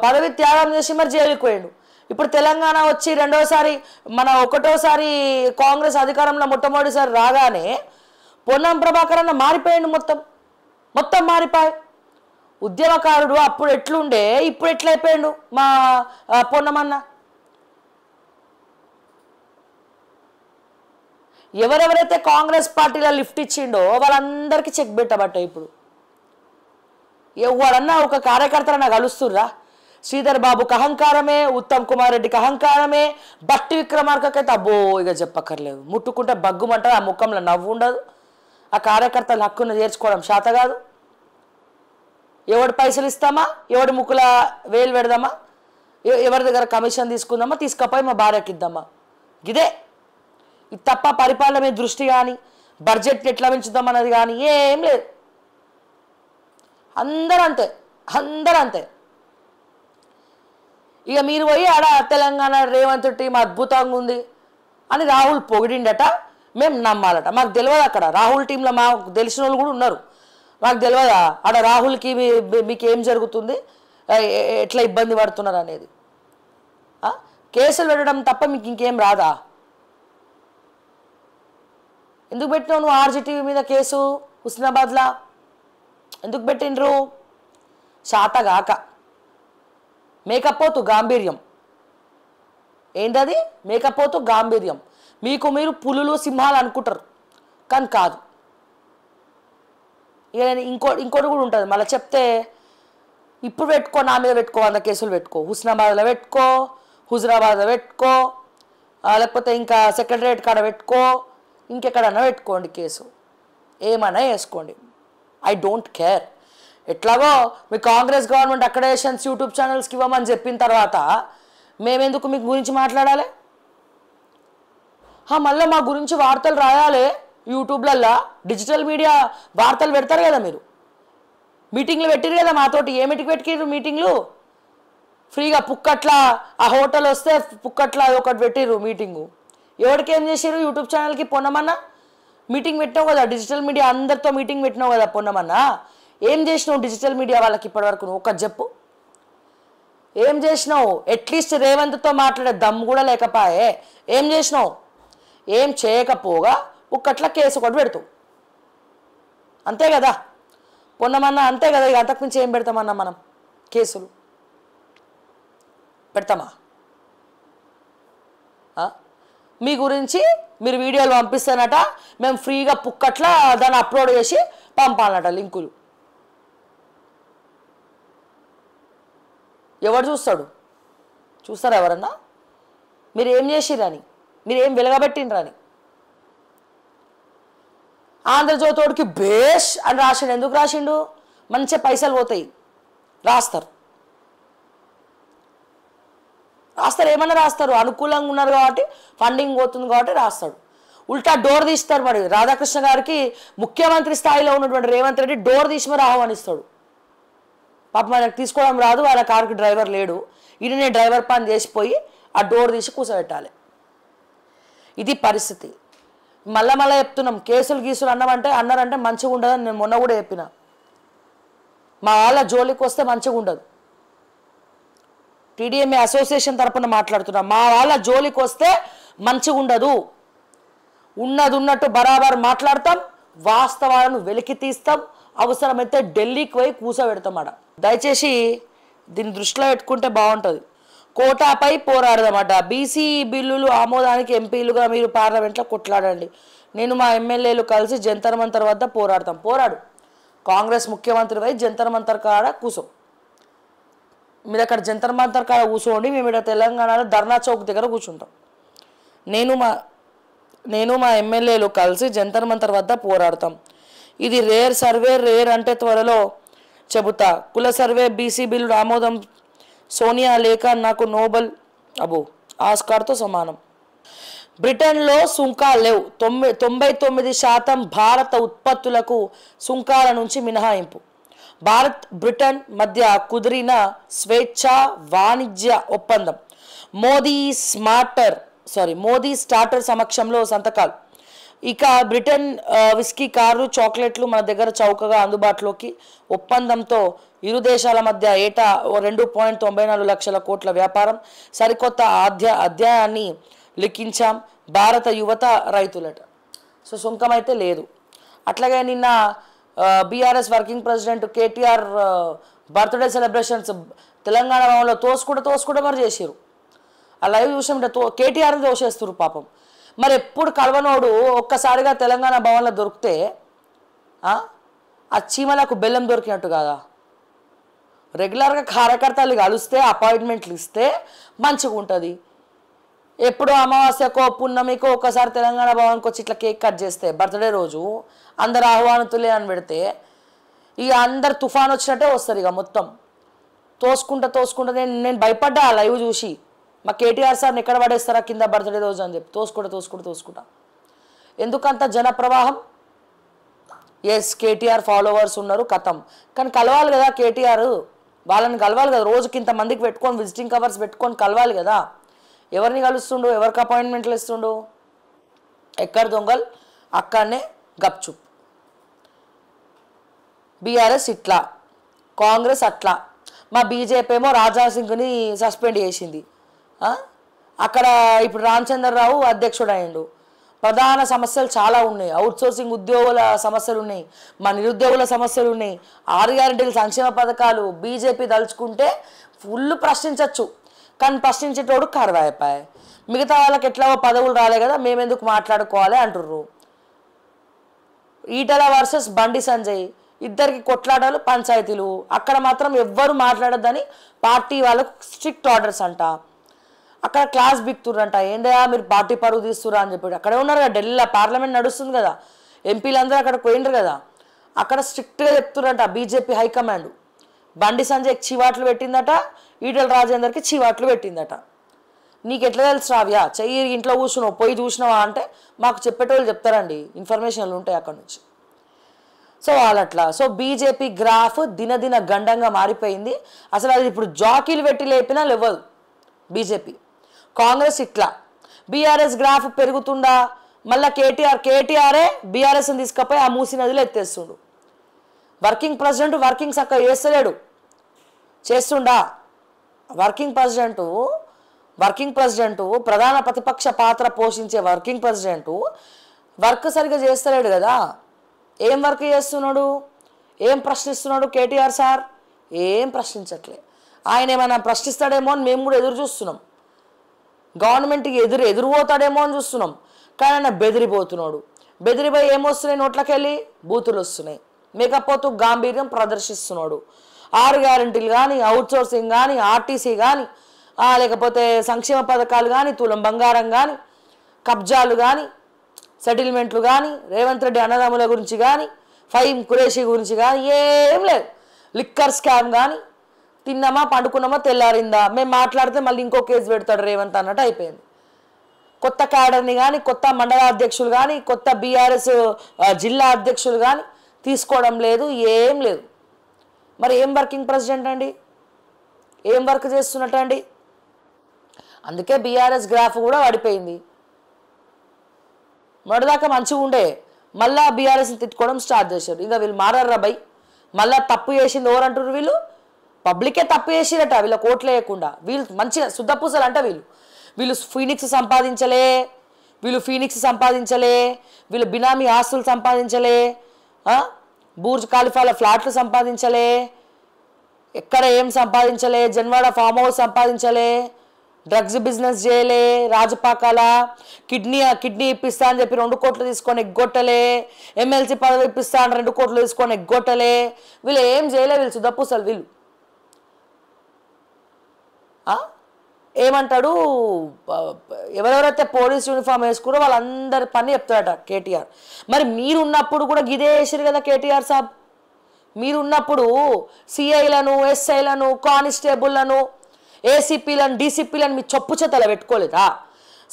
పదవి త్యాగం చేసి మరి జైలుకి పోయాడు. ఇప్పుడు తెలంగాణ వచ్చి రెండోసారి ఒకటోసారి కాంగ్రెస్ అధికారంలో మొట్టమొదటిసారి రాగానే పొన్నం ప్రభాకర్ అన్న మారిపోయాడు, మొత్తం మారిపోయి. ఉద్యమకారుడు అప్పుడు ఎట్లుండే ఇప్పుడు ఎట్లయిపోయాడు మా పొన్నమన్న. ఎవరెవరైతే కాంగ్రెస్ పార్టీలో లిఫ్ట్ ఇచ్చిండో వాళ్ళందరికీ చెక్ పెట్టబట్టాయి. ఇప్పుడు ఎవడన్నా ఒక కార్యకర్తలన్నా కలుస్తుర్రా? శ్రీధర్ బాబుకి అహంకారమే, ఉత్తమ్ కుమార్ రెడ్డికి అహంకారమే, బట్టి విక్రమార్కకైతే అబ్బో ఇక చెప్పక్కర్లేదు. ముట్టుకుంటే బగ్గుమంటారు, ఆ ముఖంలో నవ్వు ఉండదు. ఆ కార్యకర్తల హక్కును చేర్చుకోవడం శాత కాదు. ఎవడు పైసలు ఇస్తామా, ఎవడి ముక్కుల వేలు పెడదామా, ఎవరి దగ్గర కమిషన్ తీసుకుందామా, తీసుకపోయి మా భార్యకి ఇద్దామా, ఇదే. ఇది తప్ప పరిపాలన మీద దృష్టి కానీ బడ్జెట్ ఎట్లా పెంచుదామన్నది కానీ ఏం లేదు. అందరూ అంతే. ఇక మీరు పోయి ఆడ తెలంగాణ రేవంత్ టీం అద్భుతంగా ఉంది అని రాహుల్ పొగిడిండట, మేము నమ్మాలట. మాకు తెలియదు అక్కడ రాహుల్ టీంలో మాకు తెలిసిన వాళ్ళు కూడా ఉన్నారు. మాకు తెలియదా ఆడ రాహుల్కి మీకు ఏం జరుగుతుంది, ఎట్లా ఇబ్బంది పడుతున్నారు అనేది? కేసులు పెట్టడం తప్ప మీకు ఇంకేం రాదా? ఎందుకు పెట్టినావు నువ్వు ఆర్జీటీవీ మీద కేసు? హుస్నాబాద్లా ఎందుకు పెట్టిండ్రు? శాతగాక. మేకపోతు గాంభీర్యం ఏంటది? మేకపోతు గాంభీర్యం. మీకు మీరు పులులు సింహాలు అనుకుంటారు కానీ కాదు. ఇక నేను ఇంకోటి కూడా ఉంటుంది మళ్ళీ చెప్తే. ఇప్పుడు పెట్టుకో, నా మీద పెట్టుకో, 100 కేసులు పెట్టుకో, హుస్నాబాద్లో పెట్టుకో, హుజరాబాద్లో పెట్టుకో, లేకపోతే ఇంకా సెక్రటరేట్ కాడ పెట్టుకో, ఇంకెక్కడన్నా పెట్టుకోండి కేసు, ఏమన్నా వేసుకోండి. I don't care. ఎట్లాగో మీ కాంగ్రెస్ గవర్నమెంట్ అక్రెడిటేషన్స్ యూట్యూబ్ ఛానల్స్కి ఇవ్వమని చెప్పిన తర్వాత మేమెందుకు మీ గురించి మాట్లాడాలి? మళ్ళీ మా గురించి వార్తలు రాయాలి యూట్యూబ్లల్లో, డిజిటల్ మీడియా వార్తలు పెడతారు కదా. మీరు మీటింగ్లు పెట్టిరు కదా మాతోటి. ఏమిటికి పెట్టిరు మీటింగ్లు? ఫ్రీగా పుక్కట్ల ఆ హోటల్ వస్తే పుక్కట్ల ఒకటి పెట్టిరు మీటింగు. ఎవరికి ఏం చేసారు? యూట్యూబ్ ఛానల్కి పొన్నమన్నా మీటింగ్ పెట్టినావు కదా, డిజిటల్ మీడియా అందరితో మీటింగ్ పెట్టినావు కదా పొన్నమన్నా. ఏం చేసినావు డిజిటల్ మీడియా వాళ్ళకి ఇప్పటివరకు? నువ్వు ఒకటి చెప్పు, ఏం చేసినావు? అట్లీస్ట్ రేవంత్తో మాట్లాడే దమ్ము కూడా లేకపోయే. ఏం చేసినావు? ఏం చేయకపోగా ఒక్కట్ల కేసు ఒకటి పెడతావు, అంతే కదా పొన్నమన్నా, అంతే కదా. ఇక అంతకుమించి ఏం పెడతామన్నా మనం? కేసులు పెడతామా? మీ గురించి మీరు వీడియోలు పంపిస్తానట, మేము ఫ్రీగా పుక్కట్ల దాన్ని అప్లోడ్ చేసి పంపాలన్నట లింకులు. ఎవరు చూస్తాడు? చూస్తారా ఎవరన్నా? మీరు ఏం చేసిరని, మీరు ఏం వెలగబెట్టినరని. ఆంధ్రజ్యోతికి బేష్ అని రాసిండు. ఎందుకు రాసిండు? మంచిగా పైసలు పోతాయి, రాస్తారు. ఏమన్నా రాస్తారు, అనుకూలంగా ఉన్నారు కాబట్టి, ఫండింగ్ పోతుంది కాబట్టి రాస్తాడు. ఉల్టా డోర్ తీస్తారు. మరి రాధాకృష్ణ గారికి ముఖ్యమంత్రి స్థాయిలో ఉన్నటువంటి రేవంత్ రెడ్డి డోర్ తీసి మరి ఆహ్వానిస్తాడు. పాపం ఆయనకు తీసుకోవడం రాదు, ఆయన కారుకి డ్రైవర్ లేడు, ఈయననే డ్రైవర్ పని చేసిపోయి ఆ డోర్ తీసి కూర్చోబెట్టాలి. ఇది పరిస్థితి. మళ్ళా చెప్తున్నాం, కేసులు గీసులు అన్నారంటే మంచిగా ఉండదని నేను మొన్న కూడా చెప్పిన. మా వాళ్ళ జోలికి వస్తే మంచిగా ఉండదు. టీడీఎంఏ అసోసియేషన్ తరపున మాట్లాడుతున్నా, మా వాళ్ళ జోలికి వస్తే మంచిగా ఉండదు. ఉన్నట్టు బరాబర్ మాట్లాడతాం, వాస్తవాలను వెలికి తీస్తాం, అవసరమైతే ఢిల్లీకి పోయి కూర్చోబెడతామట. దయచేసి దీన్ని దృష్టిలో పెట్టుకుంటే బాగుంటుంది. కోటాపై పోరాడదామట. బీసీ బిల్లులు ఆమోదానికి ఎంపీలుగా మీరు పార్లమెంట్లో కొట్లాడండి. నేను మా ఎమ్మెల్యేలు కలిసి జంతర్ మంతర్ వద్ద పోరాడతాం. పోరాడు. కాంగ్రెస్ ముఖ్యమంత్రి వై జంతర్ మంతర్ కాడ కూర్చో. మీరు అక్కడ జంతర్ మంతర్ కాడ కూర్చోండి, మేము ఇక్కడ తెలంగాణలో ధర్నా చౌక్ దగ్గర కూర్చుంటాం. నేను మా ఎమ్మెల్యేలు కలిసి జంతర్ మంతర్ వద్ద పోరాడతాం. ఇది రేర్ సర్వే. రేర్ అంటే త్వరలో చెబుతా. కుల సర్వే, బీసీ బిల్లు ఆమోదం, సోనియా లేఖ నాకు నోబెల్ ఆస్కార్తో సమానం. బ్రిటన్లో సుంకాలు లేవు. 99% భారత ఉత్పత్తులకు సుంకాల నుంచి మినహాయింపు. భారత్ బ్రిటన్ మధ్య కుదిరిన స్వేచ్ఛా వాణిజ్య ఒప్పందం. మోదీ స్టార్టర్ సమక్షంలో సంతకాలు. ఇక బ్రిటన్ విస్కీ కార్లు, చాక్లెట్లు మన దగ్గర చౌకగా అందుబాటులోకి. ఒప్పందంతో ఇరు దేశాల మధ్య ఏటా 2.94 లక్షల కోట్ల వ్యాపారం. సరికొత్త అధ్యాయాన్ని లిఖించాం. భారత యువత రైతులట. సో సుంకం అయితే లేదు. అట్లాగే నిన్న BRS working president KTR birthday celebrations Telangana భవన్లో తోసుకుంటూ మరి చేసారు. ఆ లైవ్ చూసామంటే కేటీఆర్ని తోసేస్తారు పాపం. మరి ఎప్పుడు కలవనోడు ఒక్కసారిగా తెలంగాణ భవన్లో దొరికితే ఆ చీమలకు బెల్లం దొరికినట్టు కదా. రెగ్యులర్గా కార్యకర్తలు కలిస్తే అపాయింట్మెంట్లు ఇస్తే మంచిగా ఉంటుంది. ఎప్పుడు అమావాస్యకో పున్నమికో ఒక్కసారి తెలంగాణ భవన్కి వచ్చి ఇట్లా కేక్ కట్ చేస్తే బర్త్డే రోజు అందరు ఆహ్వానితులే అని పెడితే ఇక అందరు తుఫాన్ వచ్చినట్టే వస్తారు. ఇక మొత్తం తోసుకుంటా నేను భయపడ్డా ఆ లైవ్ చూసి. మా కేటీఆర్ సార్ని ఎక్కడ పడేస్తారా కింద బర్త్డే రోజు అని చెప్పి తోసుకుంటా. ఎందుకంత జన ప్రవాహం? ఎస్, కేటీఆర్ ఫాలోవర్స్ ఉన్నారు, కథం. కానీ కలవాలి కదా కేటీఆర్, వాళ్ళని కలవాలి కదా. రోజుకి ఇంతమందికి పెట్టుకొని విజిటింగ్ కవర్స్ పెట్టుకొని కలవాలి కదా. ఎవరిని కలుస్తుండు? ఎవరికి అపాయింట్మెంట్లు ఇస్తుండు? ఎక్కడ దొంగలు అక్కడనే గప్చుప్. బీఆర్ఎస్ ఇట్లా, కాంగ్రెస్ అట్లా. మా బీజేపీ ఏమో రాజాసింగ్ని సస్పెండ్ చేసింది. అక్కడ ఇప్పుడు రామచంద్రరావు అధ్యక్షుడు అయ్యిండు. ప్రధాన సమస్యలు చాలా ఉన్నాయి. అవుట్సోర్సింగ్ ఉద్యోగుల సమస్యలు ఉన్నాయి, మా నిరుద్యోగుల సమస్యలు ఉన్నాయి, 6 గ్యారెంటీల సంక్షేమ పథకాలు. బీజేపీ దలుచుకుంటే ఫుల్ ప్రశ్నించవచ్చు, కానీ ప్రశ్నించేటోడు కరువైపోయాయి. మిగతా వాళ్ళకి ఎట్లా పదవులు రాలే కదా, మేమెందుకు మాట్లాడుకోవాలి అంటుర్రు. ఈటల వర్సెస్ బండి సంజయ్, ఇద్దరికి కొట్లాటలు, పంచాయతీలు. అక్కడ మాత్రం ఎవ్వరు మాట్లాడొద్దని పార్టీ వాళ్ళకు స్ట్రిక్ట్ ఆర్డర్స్ అంట. అక్కడ క్లాస్ బిక్తుర్రంట. ఏందయ్యా మీరు పార్టీ పరువు తీస్తురా అని చెప్పి. అక్కడే ఉన్నారు కదా, ఢిల్లీలో పార్లమెంట్ నడుస్తుంది కదా, ఎంపీలందరూ అక్కడ పోయినరు కదా. అక్కడ స్ట్రిక్ట్గా చెప్తుర్రంట బీజేపీ హైకమాండ్. బండి సంజయ్కి చీవాట్లు పెట్టిందట, ఈటల రాజేందర్కి చీవాట్లు పెట్టిందట. నీకు ఎట్లా తెలుసు రావ్యా? చెయ్యి ఇంట్లో కూర్చున్నావు, పోయి చూసినావా అంటే మాకు చెప్పేటోళ్ళు చెప్తారండి, ఇన్ఫర్మేషన్లు ఉంటాయి అక్కడ నుంచి. సో వాళ్ళట్లా. సో బీజేపీ గ్రాఫ్ దినదిన గండంగా మారిపోయింది. అసలు అది ఇప్పుడు జాకీలు పెట్టి లేపినా లేవదు బీజేపీ. కాంగ్రెస్ ఇట్లా. బీఆర్ఎస్ గ్రాఫ్ పెరుగుతుండా, మళ్ళీ కేటీఆరే బీఆర్ఎస్ని తీసుకపోయి ఆ మూసి నదిలో ఎత్తేస్తుండు. వర్కింగ్ ప్రెసిడెంట్ వర్కింగ్ చక్కగా చేస్తుండా. వర్కింగ్ ప్రెసిడెంటు ప్రధాన ప్రతిపక్ష పాత్ర పోషించే వర్కింగ్ ప్రెసిడెంటు వర్క్ సరిగ్గా చేస్తలేడు కదా. ఏం వర్క్ చేస్తున్నాడు? ఏం ప్రశ్నిస్తున్నాడు కేటీఆర్ సార్? ఏం ప్రశ్నించట్లే. ఆయన ఏమైనా ప్రశ్నిస్తాడేమో అని మేము కూడా ఎదురు చూస్తున్నాం. గవర్నమెంట్కి ఎదురుపోతాడేమో అని చూస్తున్నాం. కానీ ఆయన బెదిరిపోతున్నాడు. బెదిరిపోయి ఏమొస్తున్నాయి? నోట్లకెళ్ళి బూతులు వస్తున్నాయి. మేకపోతూ గాంభీర్యం ప్రదర్శిస్తున్నాడు. 6 గ్యారెంటీలు కానీ, అవుట్సోర్సింగ్ కానీ, ఆర్టీసీ కానీ, లేకపోతే సంక్షేమ పథకాలు కానీ, తులం బంగారం కానీ, కబ్జాలు కానీ, సెటిల్మెంట్లు కానీ, రేవంత్ రెడ్డి అన్నదమ్ముల గురించి కానీ, ఫహీమ్ ఖురేషీ గురించి కానీ ఏం లేదు. లిక్కర్ స్కామ్ కానీ, తిన్నామా పండుకున్నామా తెల్లారిందా, మేము మాట్లాడితే మళ్ళీ ఇంకో కేసు పెడతాడు రేవంత్ అన్నట్టు అయిపోయింది. కొత్త క్యాడర్ని కానీ, కొత్త మండల అధ్యక్షులు కానీ, కొత్త బీఆర్ఎస్ జిల్లా అధ్యక్షులు కానీ తీసుకోవడం లేదు, ఏం లేదు. మరి ఏం వర్కింగ్ ప్రెసిడెంట్ అండి, ఏం వర్క్ చేస్తున్నట్టండి? అందుకే బీఆర్ఎస్ గ్రాఫ్ కూడా పడిపోయింది. మొదటిదాకా మంచిగా ఉండే, మళ్ళా బీఆర్ఎస్ని తిట్టుకోవడం స్టార్ట్ చేశారు. ఇంకా వీళ్ళు మారారా బై, మళ్ళీ తప్పు చేసింది ఎవరంటారు? వీళ్ళు పబ్లికే తప్పు చేసిరట, వీళ్ళ కోట్లు వేయకుండా. వీళ్ళు మంచిగా శుద్ధపూసలు అంట. వీళ్ళు ఫీనిక్స్ సంపాదించలే, వీళ్ళు బినామీ ఆస్తులు సంపాదించలే, బూర్జ్ ఖలీఫాల ఫ్లాట్లు సంపాదించలే, ఎక్కడ ఏం సంపాదించలే, జన్వాడ ఫామ్ హౌస్ సంపాదించలే, డ్రగ్స్ బిజినెస్ చేయలే, రాజపాకాల కిడ్నీ ఇప్పిస్తా అని చెప్పి 2 కోట్లు తీసుకొని ఎగ్గొట్టలే, ఎమ్మెల్సీ పదవి ఇప్పిస్తా అని 2 కోట్లు తీసుకొని ఎగ్గొట్టలే. వీళ్ళు ఏం చేయలే, వీళ్ళు శుద్ధపూసలు. వీళ్ళు ఏమంటాడు, ఎవరెవరైతే పోలీస్ యూనిఫామ్ వేసుకున్నారో వాళ్ళందరి పని చెప్తాడట కేటీఆర్. మరి మీరున్నప్పుడు కూడా గిదే వేసారు కదా కేటీఆర్ సాబ్. మీరున్నప్పుడు సిఐలను, ఎస్ఐలను, కానిస్టేబుల్లను, ఏసీపీలను, డీసీపీలను మీ చొప్పు చేతల పెట్టుకోలేదా?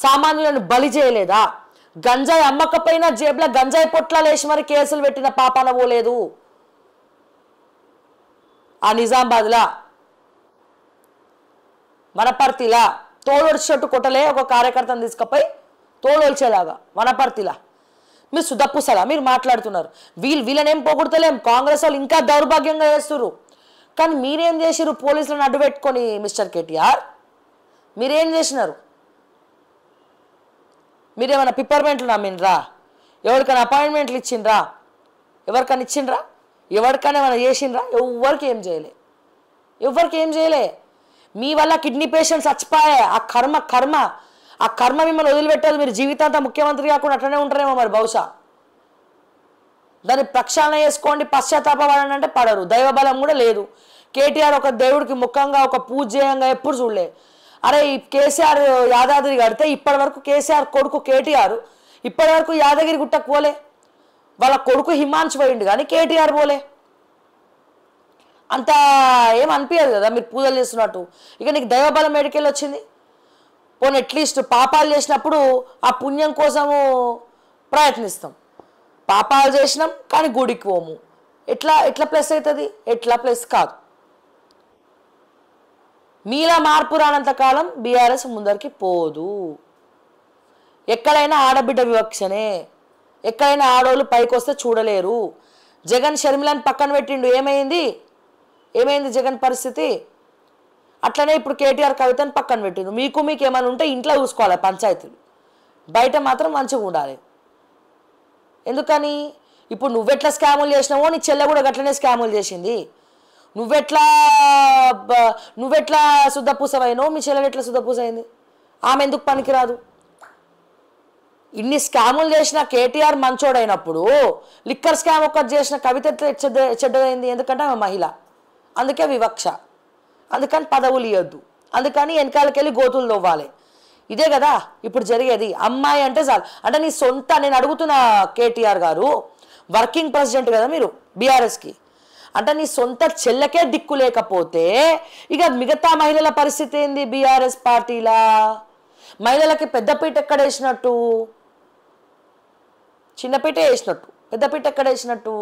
సామాన్యులను బలి చేయలేదా? గంజాయి అమ్మకపోయినా జేబులో గంజాయి పొట్లాలు వేసి మరి కేసులు పెట్టిన పాపాన పోలేదు. ఆ నిజామాబాద్లా, వనపర్తిలా తోలొడిచేట్టు కొట్టలే ఒక కార్యకర్తను తీసుకుపోయి తోలొల్చేలాగా వనపర్తిలా. మీరు శుద్ధపూసలా మీరు మాట్లాడుతున్నారు. వీళ్ళనేం పోగొడతలేం, కాంగ్రెస్ వాళ్ళు ఇంకా దౌర్భాగ్యంగా చేస్తున్నారు. కానీ మీరేం చేసిరు? పోలీసులను అడ్డు పెట్టుకొని మిస్టర్ కేటీఆర్ మీరేం చేసినారు? మీరేమైనా పిప్పర్మెంట్లు నమ్మినరా? ఎవరికైనా అపాయింట్మెంట్లు ఇచ్చిండ్రా? ఎవరికైనా ఇచ్చిండ్రా? ఎవరికైనా ఏమైనా చేసిండ్రా? ఎవరికి ఏం చేయలే. మీ వల్ల కిడ్నీ పేషెంట్స్ చచ్చిపోయాయి. ఆ కర్మ మిమ్మల్ని వదిలిపెట్టాలి. మీరు జీవితాంతం ముఖ్యమంత్రి కాకుండా అట్లనే ఉంటారేమో మరి బహుశా. దాన్ని ప్రక్షాళన చేసుకోండి, పశ్చాత్తాపడండి అంటే పడరు. దైవబలం కూడా లేదు. కేటీఆర్ ఒక దేవుడికి ముఖంగా ఒక పూజ్యంగా ఎప్పుడు చూడలే. అరే ఈ కేసీఆర్ యాదాద్రి కడితే ఇప్పటి వరకు కేసీఆర్ కొడుకు కేటీఆర్ ఇప్పటి వరకు యాదగిరి గుట్టకు పోలే. వాళ్ళ కొడుకు హిమాంశు పోయిండు కానీ కేటీఆర్ పోలే. అంత ఏం అనిపించదు కదా మీరు పూజలు చేస్తున్నట్టు. ఇక నీకు దైవబలం ఎడికెళ్ళి వచ్చింది? పోనీ అట్లీస్ట్ పాపాలు చేసినప్పుడు ఆ పుణ్యం కోసము ప్రయత్నిస్తాం. పాపాలు చేసినాం కానీ గుడికి పోము. ఎట్లా ప్లస్ అవుతుంది? ఎట్లా ప్లస్ కాదు. మీలా మార్పు రానంత కాలం బీఆర్ఎస్ ముందరికి పోదు. ఎక్కడైనా ఆడబిడ్డ వివక్షనే, ఎక్కడైనా ఆడోళ్ళు పైకి వస్తే చూడలేరు. జగన్ షర్మిలను పక్కన పెట్టిండు, ఏమైంది జగన్ పరిస్థితి? అట్లనే ఇప్పుడు కేటీఆర్ కవితను పక్కన పెట్టిండు. మీకు ఏమైనా ఉంటే ఇంట్లో చూసుకోవాలి పంచాయతీలు, బయట మాత్రం మంచిగా ఉండాలి. ఎందుకని? ఇప్పుడు నువ్వెట్లా స్కాములు చేసినావో నీ చెల్లె కూడా గట్లనే స్కాములు చేసింది. నువ్వెట్లా శుద్ధపూసవైనో మీ చెల్లెలు ఎట్లా శుద్ధపూసైంది. ఆమె ఎందుకు పనికిరాదు? ఇన్ని స్కాములు చేసిన కేటీఆర్ మంచోడైనప్పుడు లిక్కర్ స్కామ్ ఒక్కటి చేసిన కవిత చెడ్డదైంది. ఎందుకంటే ఆమె మహిళ, అందుకే వివక్ష, అందుకని పదవులు ఇవ్వద్దు, అందుకని వెనకాలకెళ్ళి గోతులు తవ్వాలి. ఇదే కదా ఇప్పుడు జరిగేది. అమ్మాయి అంటే చాలు. అంటే నీ సొంత, నేను అడుగుతున్న కేటీఆర్ గారు, వర్కింగ్ ప్రెసిడెంట్ కదా మీరు బీఆర్ఎస్కి, అంటే నీ సొంత చెల్లెకే దిక్కు లేకపోతే ఇక మిగతా మహిళల పరిస్థితి ఏంది? బీఆర్ఎస్ పార్టీలా మహిళలకి పెద్దపీట ఎక్కడ వేసినట్టు? చిన్నపీట వేసినట్టు, పెద్దపీట ఎక్కడ వేసినట్టు?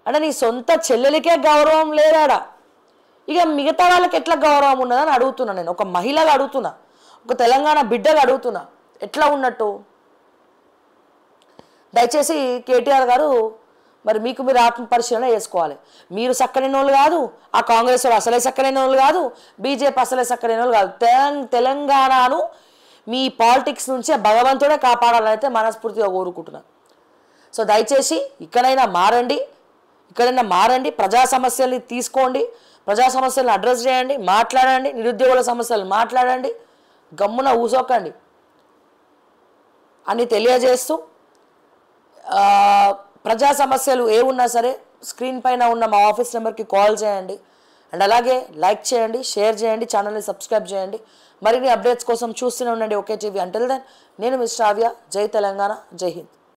అంటే నీ సొంత చెల్లెలకే గౌరవం లేదాడా, ఇక మిగతా వాళ్ళకి ఎట్లా గౌరవం ఉన్నదని అడుగుతున్నా. నేను ఒక మహిళగా అడుగుతున్నా, ఒక తెలంగాణ బిడ్డగా అడుగుతున్నా, ఎట్లా ఉన్నట్టు? దయచేసి కేటీఆర్ గారు మరి మీరు ఆత్మ పరిశీలన చేసుకోవాలి. మీరు సక్కరైన వాళ్ళు కాదు, ఆ కాంగ్రెస్ వాళ్ళు అసలే సక్కరైన వాళ్ళు కాదు, బీజేపీ అసలే సక్కరైన వాళ్ళు కాదు. తెలంగాణను మీ పాలిటిక్స్ నుంచి భగవంతుడే కాపాడాలని అయితే మనస్ఫూర్తిగా కోరుకుంటున్నాను. సో దయచేసి ఇక్కడైనా మారండి, ప్రజా సమస్యల్ని తీసుకోండి, ప్రజా సమస్యలను అడ్రస్ చేయండి, మాట్లాడండి, నిరుద్యోగుల సమస్యలు మాట్లాడండి, గమ్మున ఊసోకండి అని తెలియజేస్తూ ప్రజా సమస్యలు ఏ ఉన్నా సరే స్క్రీన్ పైన ఉన్న మా ఆఫీస్ నెంబర్కి కాల్ చేయండి. అండ్ అలాగే లైక్ చేయండి, షేర్ చేయండి, ఛానల్ని సబ్స్క్రైబ్ చేయండి. మరిన్ని అప్డేట్స్ కోసం చూస్తూనే ఉండండి ఓకే టీవీ. అంటిల్ దెన్ నేను మిస్ శ్రావ్య. జై తెలంగాణ, జై హింద్.